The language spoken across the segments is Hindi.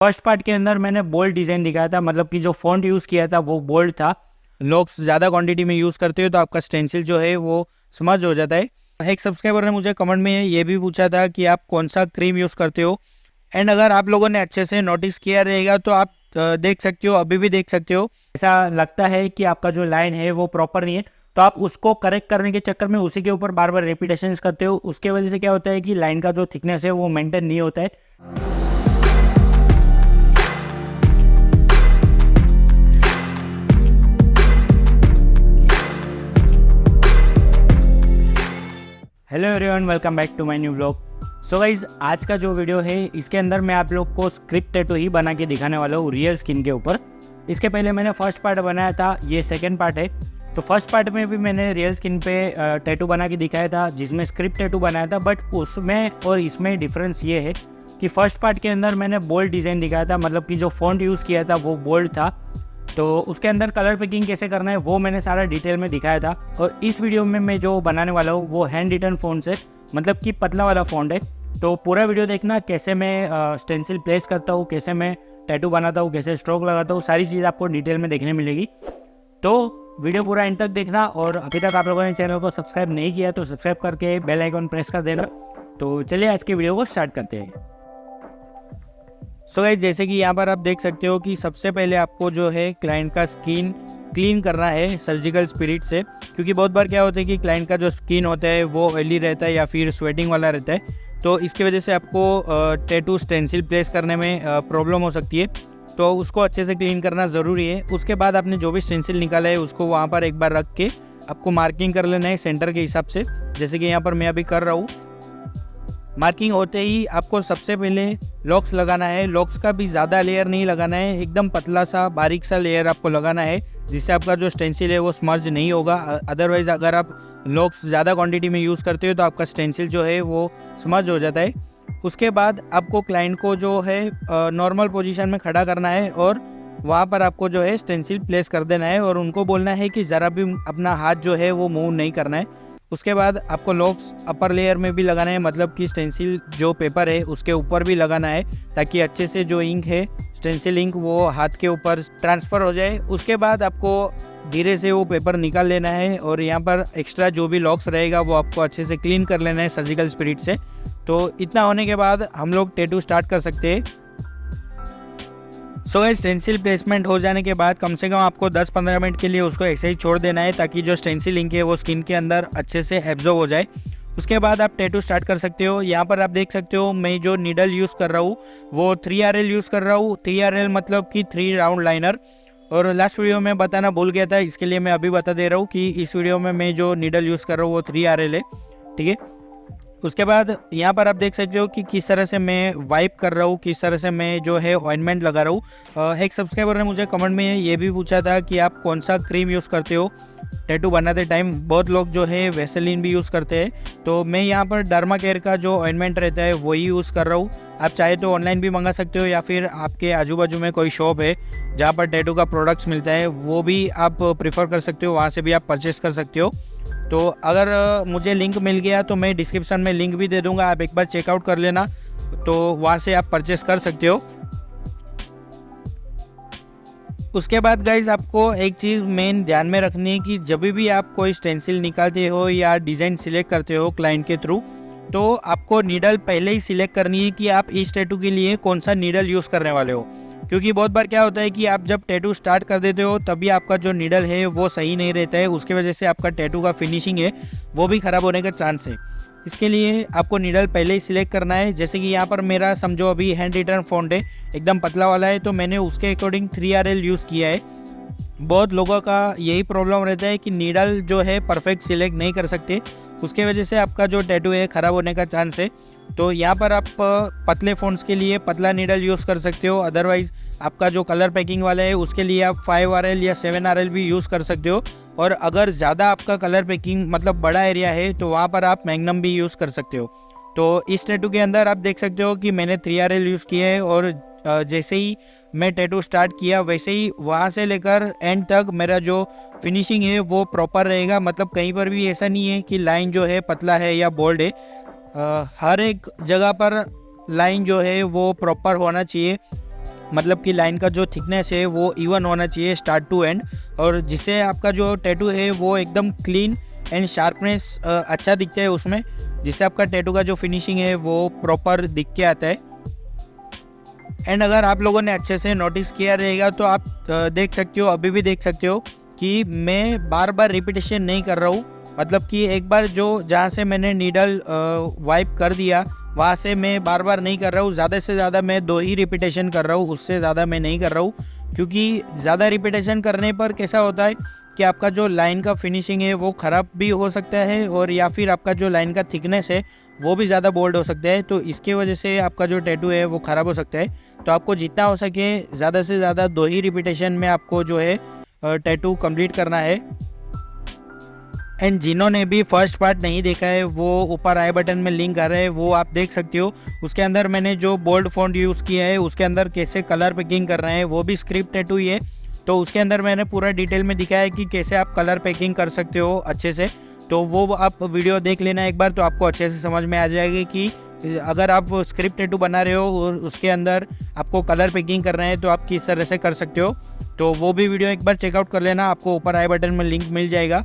फर्स्ट पार्ट के अंदर मैंने बोल्ड डिज़ाइन दिखाया था, मतलब कि जो फॉन्ट यूज़ किया था वो बोल्ड था। लॉक्स ज़्यादा क्वांटिटी में यूज़ करते हो तो आपका स्टेंसिल जो है वो स्मज हो जाता है। एक सब्सक्राइबर ने मुझे कमेंट में ये भी पूछा था कि आप कौन सा क्रीम यूज़ करते हो, एंड अगर आप लोगों ने अच्छे से नोटिस किया रहेगा तो आप देख सकते हो, अभी भी देख सकते हो। ऐसा लगता है कि आपका जो लाइन है वो प्रॉपर नहीं है, तो आप उसको करेक्ट करने के चक्कर में उसी के ऊपर बार बार रिपीटेशंस करते हो। उसके वजह से क्या होता है कि लाइन का जो थिकनेस है वो मेंटेन नहीं होता है। Hello everyone, welcome back to my new blog. So guys, आज का जो वीडियो है इसके अंदर मैं आप लोग को स्क्रिप्ट टैटू ही बना के दिखाने वाला हूँ रियल स्किन के ऊपर। इसके पहले मैंने फर्स्ट पार्ट बनाया था, ये सेकंड पार्ट है। तो फर्स्ट पार्ट में भी मैंने रियल स्किन पे टैटू बना के दिखाया था जिसमें स्क्रिप्ट टैटू बनाया था, बट उसमें और इसमें डिफरेंस ये है कि फर्स्ट पार्ट के अंदर मैंने बोल्ड डिज़ाइन दिखाया था, मतलब कि जो फॉन्ट यूज़ किया था वो बोल्ड था। तो उसके अंदर कलर पिकिंग कैसे करना है वो मैंने सारा डिटेल में दिखाया था। और इस वीडियो में मैं जो बनाने वाला हूँ वो हैंड रिटन फ़ॉन्ट से, मतलब कि पतला वाला फ़ॉन्ट है। तो पूरा वीडियो देखना, कैसे मैं स्टेंसिल प्लेस करता हूँ, कैसे मैं टैटू बनाता हूँ, कैसे स्ट्रोक लगाता हूँ, सारी चीज़ आपको डिटेल में देखने मिलेगी। तो वीडियो पूरा एंड तक देखना, और अभी तक आप लोगों ने चैनल को सब्सक्राइब नहीं किया तो सब्सक्राइब करके बेल आइकन प्रेस कर देना। तो चलिए आज की वीडियो को स्टार्ट करते हैं। सो गाइस, जैसे कि यहाँ पर आप देख सकते हो कि सबसे पहले आपको जो है क्लाइंट का स्किन क्लीन करना है सर्जिकल स्पिरिट से, क्योंकि बहुत बार क्या होता है कि क्लाइंट का जो स्किन होता है वो ऑयली रहता है या फिर स्वेटिंग वाला रहता है। तो इसकी वजह से आपको टैटू स्टेंसिल प्लेस करने में प्रॉब्लम हो सकती है। तो उसको अच्छे से क्लीन करना ज़रूरी है। उसके बाद आपने जो भी स्टेंसिल निकाला है उसको वहाँ पर एक बार रख के आपको मार्किंग कर लेना है सेंटर के हिसाब से, जैसे कि यहाँ पर मैं अभी कर रहा हूँ। मार्किंग होते ही आपको सबसे पहले लॉक्स लगाना है। लॉक्स का भी ज़्यादा लेयर नहीं लगाना है, एकदम पतला सा बारीक सा लेयर आपको लगाना है, जिससे आपका जो स्टेंसिल है वो स्मर्ज नहीं होगा। अदरवाइज़ अगर आप लॉक्स ज़्यादा क्वांटिटी में यूज़ करते हो तो आपका स्टेंसिल जो है वो स्मर्ज हो जाता है। उसके बाद आपको क्लाइंट को जो है नॉर्मल पोजीशन में खड़ा करना है और वहाँ पर आपको जो है स्टेंसिल प्लेस कर देना है, और उनको बोलना है कि ज़रा भी अपना हाथ जो है वो मूव नहीं करना है। उसके बाद आपको लॉक्स अपर लेयर में भी लगाना है, मतलब कि स्टेंसिल जो पेपर है उसके ऊपर भी लगाना है, ताकि अच्छे से जो इंक है स्टेंसिल इंक वो हाथ के ऊपर ट्रांसफ़र हो जाए। उसके बाद आपको धीरे से वो पेपर निकाल लेना है, और यहाँ पर एक्स्ट्रा जो भी लॉक्स रहेगा वो आपको अच्छे से क्लीन कर लेना है सर्जिकल स्पिरिट से। तो इतना होने के बाद हम लोग टैटू स्टार्ट कर सकते हैं। सो स्टेंसिल प्लेसमेंट हो जाने के बाद कम से कम आपको 10-15 मिनट के लिए उसको ऐसे ही छोड़ देना है, ताकि जो स्टेंसिल इंक है वो स्किन के अंदर अच्छे से एब्जॉर्ब हो जाए। उसके बाद आप टैटू स्टार्ट कर सकते हो। यहाँ पर आप देख सकते हो मैं जो नीडल यूज़ कर रहा हूँ वो 3RL यूज़ कर रहा हूँ। 3RL मतलब कि 3 राउंड लाइनर। और लास्ट वीडियो में बताना भूल गया था, इसके लिए मैं अभी बता दे रहा हूँ कि इस वीडियो में मैं जो नीडल यूज़ कर रहा हूँ वो 3RL है, ठीक है। उसके बाद यहाँ पर आप देख सकते हो कि किस तरह से मैं वाइप कर रहा हूँ, किस तरह से मैं जो है ऑइंटमेंट लगा रहा हूँ। एक सब्सक्राइबर ने मुझे कमेंट में ये भी पूछा था कि आप कौन सा क्रीम यूज़ करते हो टैटू बनाते टाइम। बहुत लोग जो है वेसलिन भी यूज़ करते हैं, तो मैं यहाँ पर डर्मा केयर का जो ऑइंटमेंट रहता है वही यूज़ कर रहा हूँ। आप चाहे तो ऑनलाइन भी मंगा सकते हो, या फिर आपके आजू बाजू में कोई शॉप है जहाँ पर टैटू का प्रोडक्ट्स मिलता है वो भी आप प्रीफर कर सकते हो, वहाँ से भी आप परचेस कर सकते हो। तो अगर मुझे लिंक मिल गया तो मैं डिस्क्रिप्शन में लिंक भी दे दूंगा, आप एक बार चेकआउट कर लेना, तो वहाँ से आप परचेस कर सकते हो। उसके बाद गाइज आपको एक चीज़ मेन ध्यान में रखनी है कि जब भी आप कोई स्टेंसिल निकालते हो या डिज़ाइन सिलेक्ट करते हो क्लाइंट के थ्रू, तो आपको नीडल पहले ही सिलेक्ट करनी है कि आप इस टैटू के लिए कौन सा नीडल यूज़ करने वाले हो। क्योंकि बहुत बार क्या होता है कि आप जब टैटू स्टार्ट कर देते हो तभी आपका जो नीडल है वो सही नहीं रहता है, उसकी वजह से आपका टैटू का फिनिशिंग है वो भी ख़राब होने का चांस है। इसके लिए आपको नीडल पहले ही सिलेक्ट करना है। जैसे कि यहाँ पर मेरा समझो अभी हैंड रिटन फॉन्ट है, एकदम पतला वाला है, तो मैंने उसके अकॉर्डिंग 3RL यूज़ किया है। बहुत लोगों का यही प्रॉब्लम रहता है कि नीडल जो है परफेक्ट सिलेक्ट नहीं कर सकते, उसके वजह से आपका जो टैटू है ख़राब होने का चांस है। तो यहाँ पर आप पतले फ़ॉन्ट्स के लिए पतला नीडल यूज़ कर सकते हो, अदरवाइज़ आपका जो कलर पैकिंग वाला है उसके लिए आप 5RL या 7RL भी यूज़ कर सकते हो। और अगर ज़्यादा आपका कलर पैकिंग मतलब बड़ा एरिया है तो वहाँ पर आप मैग्नम भी यूज़ कर सकते हो। तो इस टैटू के अंदर आप देख सकते हो कि मैंने 3RL यूज़ किया है, और जैसे ही मैं टैटू स्टार्ट किया वैसे ही वहाँ से लेकर एंड तक मेरा जो फिनिशिंग है वो प्रॉपर रहेगा। मतलब कहीं पर भी ऐसा नहीं है कि लाइन जो है पतला है या बोल्ड है, हर एक जगह पर लाइन जो है वो प्रॉपर होना चाहिए। मतलब कि लाइन का जो थिकनेस है वो इवन होना चाहिए स्टार्ट टू एंड, और जिससे आपका जो टैटू है वो एकदम क्लीन एंड शार्पनेस अच्छा दिखता है उसमें, जिससे आपका टैटू का जो फिनिशिंग है वो प्रॉपर दिख के आता है। एंड अगर आप लोगों ने अच्छे से नोटिस किया रहेगा तो आप देख सकते हो, अभी भी देख सकते हो कि मैं बार बार रिपीटेशन नहीं कर रहा हूँ। मतलब कि एक बार जो जहाँ से मैंने नीडल वाइप कर दिया वहाँ से मैं बार बार नहीं कर रहा हूँ। ज़्यादा से ज़्यादा मैं 2 ही रिपीटेशन कर रहा हूँ, उससे ज़्यादा मैं नहीं कर रहा हूँ। क्योंकि ज़्यादा रिपीटेशन करने पर कैसा होता है कि आपका जो लाइन का फिनिशिंग है वो ख़राब भी हो सकता है, और या फिर आपका जो लाइन का थिकनेस है वो भी ज़्यादा बोल्ड हो सकता है। तो इसके वजह से आपका जो टैटू है वो ख़राब हो सकता है। तो आपको जितना हो सके ज़्यादा से ज़्यादा 2 ही रिपीटेशन में आपको जो है टैटू कंप्लीट करना है। एंड जिन्होंने भी फर्स्ट पार्ट नहीं देखा है वो ऊपर आई बटन में लिंक आ रहा है, वो आप देख सकते हो। उसके अंदर मैंने जो बोल्ड फॉन्ट यूज़ किया है उसके अंदर कैसे कलर पैकिंग कर रहे हैं, वो भी स्क्रिप्ट टैटू ही है। तो उसके अंदर मैंने पूरा डिटेल में दिखाया है कि कैसे आप कलर पैकिंग कर सकते हो अच्छे से। तो वो आप वीडियो देख लेना एक बार, तो आपको अच्छे से समझ में आ जाएगी कि अगर आप स्क्रिप्ट टैटू बना रहे हो और उसके अंदर आपको कलर पैकिंग करना है तो आप किस तरह से कर सकते हो। तो वो भी वीडियो एक बार चेकआउट कर लेना, आपको ऊपर आई बटन में लिंक मिल जाएगा।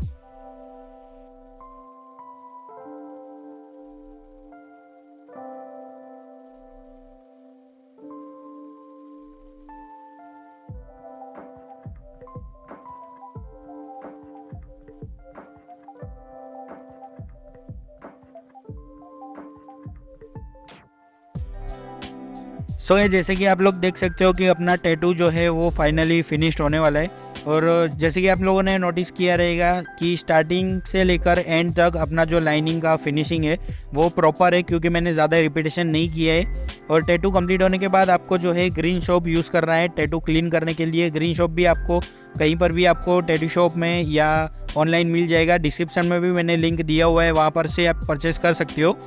सो ये जैसे कि आप लोग देख सकते हो कि अपना टैटू जो है वो फाइनली फिनिश्ड होने वाला है। और जैसे कि आप लोगों ने नोटिस किया रहेगा कि स्टार्टिंग से लेकर एंड तक अपना जो लाइनिंग का फिनिशिंग है वो प्रॉपर है, क्योंकि मैंने ज़्यादा रिपीटेशन नहीं किया है। और टैटू कंप्लीट होने के बाद आपको जो है ग्रीन शॉप यूज़ करना है टैटू क्लीन करने के लिए। ग्रीन शॉप भी आपको कहीं पर भी आपको टैटू शॉप में या ऑनलाइन मिल जाएगा, डिस्क्रिप्शन में भी मैंने लिंक दिया हुआ है, वहाँ पर से आप परचेस कर सकते हो।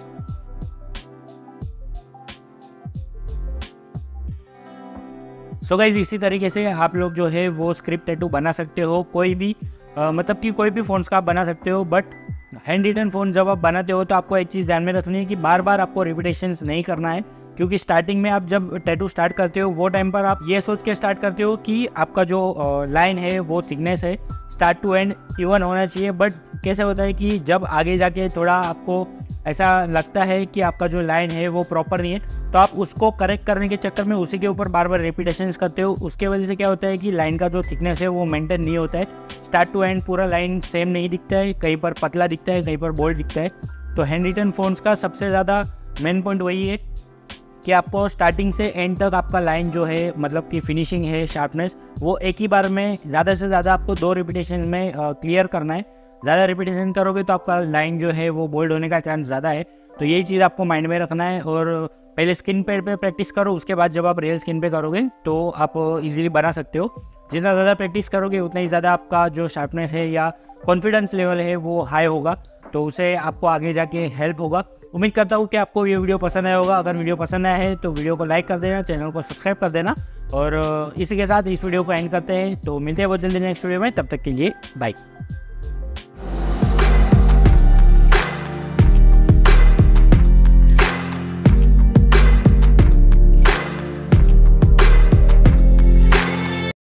सो गाइज इसी तरीके से आप लोग जो है वो स्क्रिप्ट टैटू बना सकते हो। कोई भी मतलब कि कोई भी फ़ॉन्ट्स का आप बना सकते हो, बट हैंड रिटन फ़ॉन्ट जब आप बनाते हो तो आपको एक चीज़ ध्यान में रखनी है कि बार बार आपको रिपीटेशंस नहीं करना है। क्योंकि स्टार्टिंग में आप जब टैटू स्टार्ट करते हो वो टाइम पर आप ये सोच के स्टार्ट करते हो कि आपका जो लाइन है वो थिकनेस है स्टार्ट टू एंड इवन होना चाहिए। बट कैसे होता है कि जब आगे जाके थोड़ा आपको ऐसा लगता है कि आपका जो लाइन है वो प्रॉपर नहीं है, तो आप उसको करेक्ट करने के चक्कर में उसी के ऊपर बार बार रिपीटेशंस करते हो। उसके वजह से क्या होता है कि लाइन का जो थिकनेस है वो मेंटेन नहीं होता है। स्टार्ट टू एंड पूरा लाइन सेम नहीं दिखता है, कहीं पर पतला दिखता है, कहीं पर बोल्ड दिखता है। तो हैंड रिटन फ़ॉन्ट्स का सबसे ज़्यादा मेन पॉइंट वही है कि आपको स्टार्टिंग से एंड तक आपका लाइन जो है मतलब कि फिनिशिंग है, शार्पनेस, वो एक ही बार में ज़्यादा से ज़्यादा आपको 2 रिपीटेशन में क्लियर करना है। ज़्यादा रिपीटेशन करोगे तो आपका लाइन जो है वो बोल्ड होने का चांस ज़्यादा है। तो यही चीज़ आपको माइंड में रखना है। और पहले स्किन पे प्रैक्टिस करो, उसके बाद जब आप रियल स्किन पे करोगे तो आप इजीली बना सकते हो। जितना ज़्यादा प्रैक्टिस करोगे उतना ही ज़्यादा आपका जो शार्पनेस है या कॉन्फिडेंस लेवल है वो हाई होगा, तो उसे आपको आगे जाके हेल्प होगा। उम्मीद करता हूँ कि आपको ये वीडियो पसंद आया होगा। अगर वीडियो पसंद आया है तो वीडियो को लाइक कर देना, चैनल को सब्सक्राइब कर देना। और इसी के साथ इस वीडियो को एंड करते हैं। तो मिलते हैं बहुत जल्दी नेक्स्ट वीडियो में, तब तक के लिए बाय।